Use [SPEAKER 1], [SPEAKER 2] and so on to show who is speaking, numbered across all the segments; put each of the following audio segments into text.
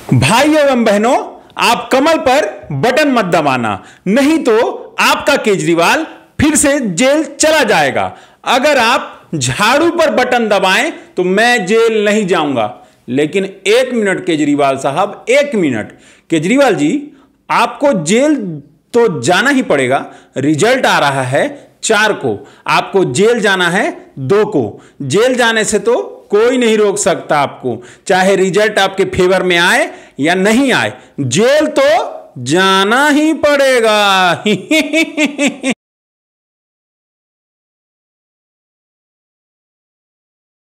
[SPEAKER 1] भाइयों एवं बहनों, आप कमल पर बटन मत दबाना, नहीं तो आपका केजरीवाल फिर से जेल चला जाएगा। अगर आप झाड़ू पर बटन दबाएं तो मैं जेल नहीं जाऊंगा। लेकिन 1 मिनट केजरीवाल साहब, 1 मिनट। केजरीवाल जी, आपको जेल तो जाना ही पड़ेगा। रिजल्ट आ रहा है 4 को, आपको जेल जाना है 2 को। जेल जाने से तो कोई नहीं रोक सकता आपको, चाहे रिजल्ट आपके फेवर में आए या नहीं आए, जेल तो जाना ही पड़ेगा।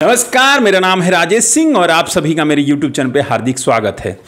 [SPEAKER 1] नमस्कार, मेरा नाम है राजेश सिंह और आप सभी का मेरे YouTube चैनल पे हार्दिक स्वागत है।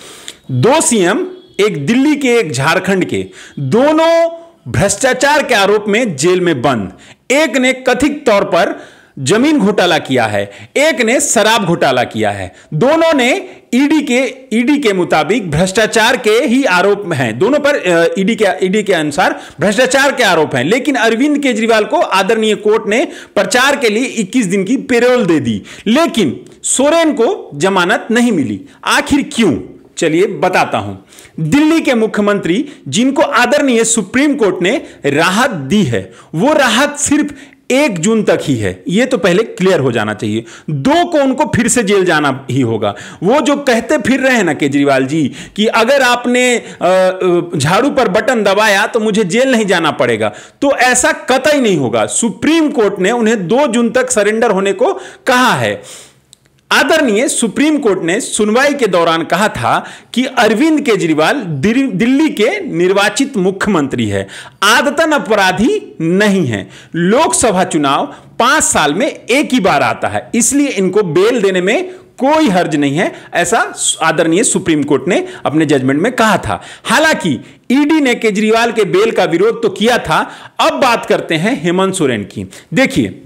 [SPEAKER 1] 2 सीएम, एक दिल्ली के एक झारखंड के, दोनों भ्रष्टाचार के आरोप में जेल में बंद। एक ने कथित तौर पर जमीन घोटाला किया है, एक ने शराब घोटाला किया है। दोनों ने ईडी के मुताबिक भ्रष्टाचार के ही आरोप हैं। दोनों पर ईडी के अनुसार भ्रष्टाचार के आरोप हैं। लेकिन अरविंद केजरीवाल को आदरणीय कोर्ट ने प्रचार के लिए 21 दिन की पेरोल दे दी, लेकिन सोरेन को जमानत नहीं मिली। आखिर क्यों? चलिए बताता हूं। दिल्ली के मुख्यमंत्री, जिनको आदरणीय सुप्रीम कोर्ट ने राहत दी है, वो राहत सिर्फ 1 जून तक ही है। यह तो पहले क्लियर हो जाना चाहिए। 2 को उनको फिर से जेल जाना ही होगा। वो जो कहते फिर रहे हैं ना केजरीवाल जी कि अगर आपने झाड़ू पर बटन दबाया तो मुझे जेल नहीं जाना पड़ेगा, तो ऐसा कतई नहीं होगा। सुप्रीम कोर्ट ने उन्हें 2 जून तक सरेंडर होने को कहा है। आदरणीय सुप्रीम कोर्ट ने सुनवाई के दौरान कहा था कि अरविंद केजरीवाल दिल्ली के निर्वाचित मुख्यमंत्री है, आदतन अपराधी नहीं है। लोकसभा चुनाव 5 साल में एक ही बार आता है, इसलिए इनको बेल देने में कोई हर्ज नहीं है, ऐसा आदरणीय सुप्रीम कोर्ट ने अपने जजमेंट में कहा था। हालांकि ईडी ने केजरीवाल के बेल का विरोध तो किया था। अब बात करते हैं हेमंत सोरेन की। देखिए,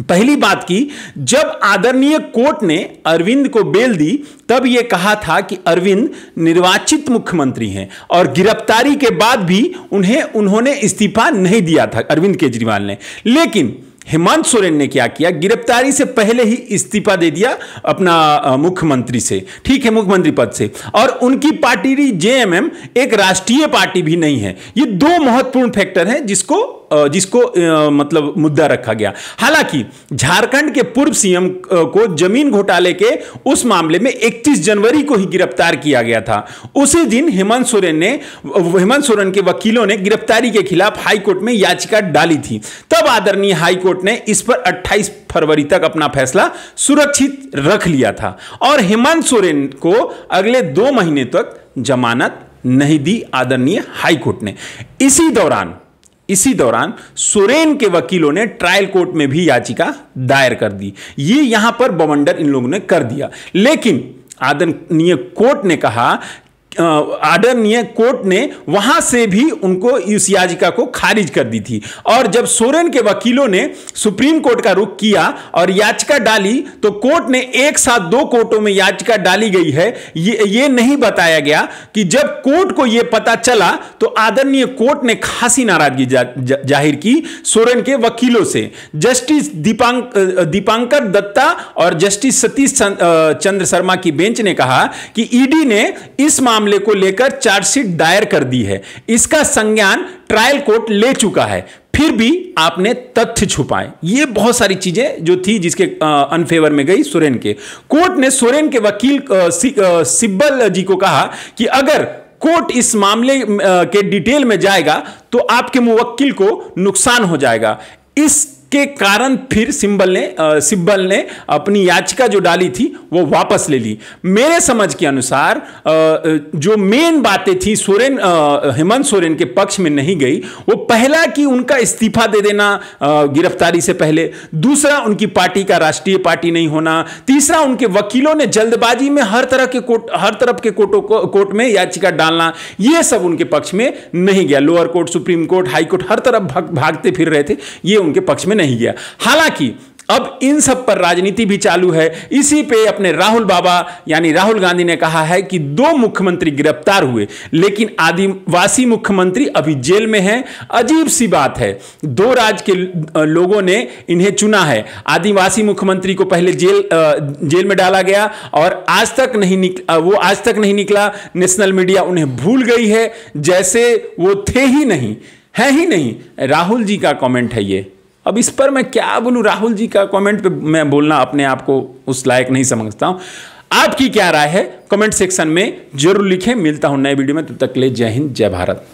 [SPEAKER 1] पहली बात की, जब आदरणीय कोर्ट ने अरविंद को बेल दी तब यह कहा था कि अरविंद निर्वाचित मुख्यमंत्री हैं और गिरफ्तारी के बाद भी उन्होंने इस्तीफा नहीं दिया था अरविंद केजरीवाल ने। लेकिन हेमंत सोरेन ने क्या किया, गिरफ्तारी से पहले ही इस्तीफा दे दिया अपना मुख्यमंत्री से, ठीक है, मुख्यमंत्री पद से। और उनकी पार्टी जेएमएम एक राष्ट्रीय पार्टी भी नहीं है। ये 2 महत्वपूर्ण फैक्टर हैं जिसको मतलब मुद्दा रखा गया। हालांकि झारखंड के पूर्व सीएम को जमीन घोटाले के उस मामले में 31 जनवरी को ही गिरफ्तार किया गया था। उसी दिन हेमंत सोरेन के वकीलों ने गिरफ्तारी के खिलाफ हाईकोर्ट में याचिका डाली थी। तब आदरणीय हाईकोर्ट ने इस पर 28 फरवरी तक अपना फैसला सुरक्षित रख लिया था और हेमंत सोरेन को अगले 2 महीने तक जमानत नहीं दी आदरणीय हाईकोर्ट ने। इसी दौरान सोरेन के वकीलों ने ट्रायल कोर्ट में भी याचिका दायर कर दी। ये यहां पर बवंडर इन लोगों ने कर दिया। लेकिन आदरणीय कोर्ट ने वहां से भी उनको इस याचिका को खारिज कर दी थी। और जब सोरेन के वकीलों ने सुप्रीम कोर्ट का रुख किया और याचिका डाली तो कोर्ट ने एक साथ 2 कोर्टों में याचिका डाली गई है। ये नहीं बताया गया कि जब कोर्ट को यह पता चला तो आदरणीय कोर्ट ने खासी नाराजगी जाहिर की सोरेन के वकीलों से। जस्टिस दीपांकर दत्ता और जस्टिस सतीश चंद्र शर्मा की बेंच ने कहा कि ईडी ने इस मामले को लेकर चार्जशीट दायर कर दी है, इसका संज्ञान ट्रायल कोर्ट ले चुका है, फिर भी आपने तथ्य छुपाए। ये बहुत सारी चीजें जो थी जिसके अनफेवर में गई सोरेन के। कोर्ट ने सोरेन के वकील सिब्बल जी को कहा कि अगर कोर्ट इस मामले के डिटेल में जाएगा तो आपके मुवक्किल को नुकसान हो जाएगा। इसके कारण फिर सिब्बल ने अपनी याचिका जो डाली थी वो वापस ले ली। मेरे समझ के अनुसार जो मेन बातें थी हेमंत सोरेन के पक्ष में नहीं गई। वो पहला कि उनका इस्तीफा दे देना गिरफ्तारी से पहले, दूसरा उनकी पार्टी का राष्ट्रीय पार्टी नहीं होना, तीसरा उनके वकीलों ने जल्दबाजी में हर तरफ के कोर्ट में याचिका डालना, ये सब उनके पक्ष में नहीं गया। Lower court, supreme court, high court, हर तरफ भागते फिर रहे थे, ये उनके पक्ष में नहीं गया। हालांकि अब इन सब पर राजनीति भी चालू है। इसी पे अपने राहुल बाबा यानी राहुल गांधी ने कहा है कि 2 मुख्यमंत्री गिरफ्तार हुए लेकिन आदिवासी मुख्यमंत्री अभी जेल में हैं। अजीब सी बात है, 2 राज्य के लोगों ने इन्हें चुना है। आदिवासी मुख्यमंत्री को पहले जेल में डाला गया और आज तक नहीं निकला। नेशनल मीडिया उन्हें भूल गई है, जैसे वो थे ही नहीं, है ही नहीं। राहुल जी का कमेंट है ये। अब इस पर मैं क्या बोलूं, राहुल जी का कमेंट पे मैं बोलना अपने आप को उस लायक नहीं समझता हूं। आपकी क्या राय है कमेंट सेक्शन में जरूर लिखें। मिलता हूं नए वीडियो में, तब तक के लिए जय हिंद जय भारत।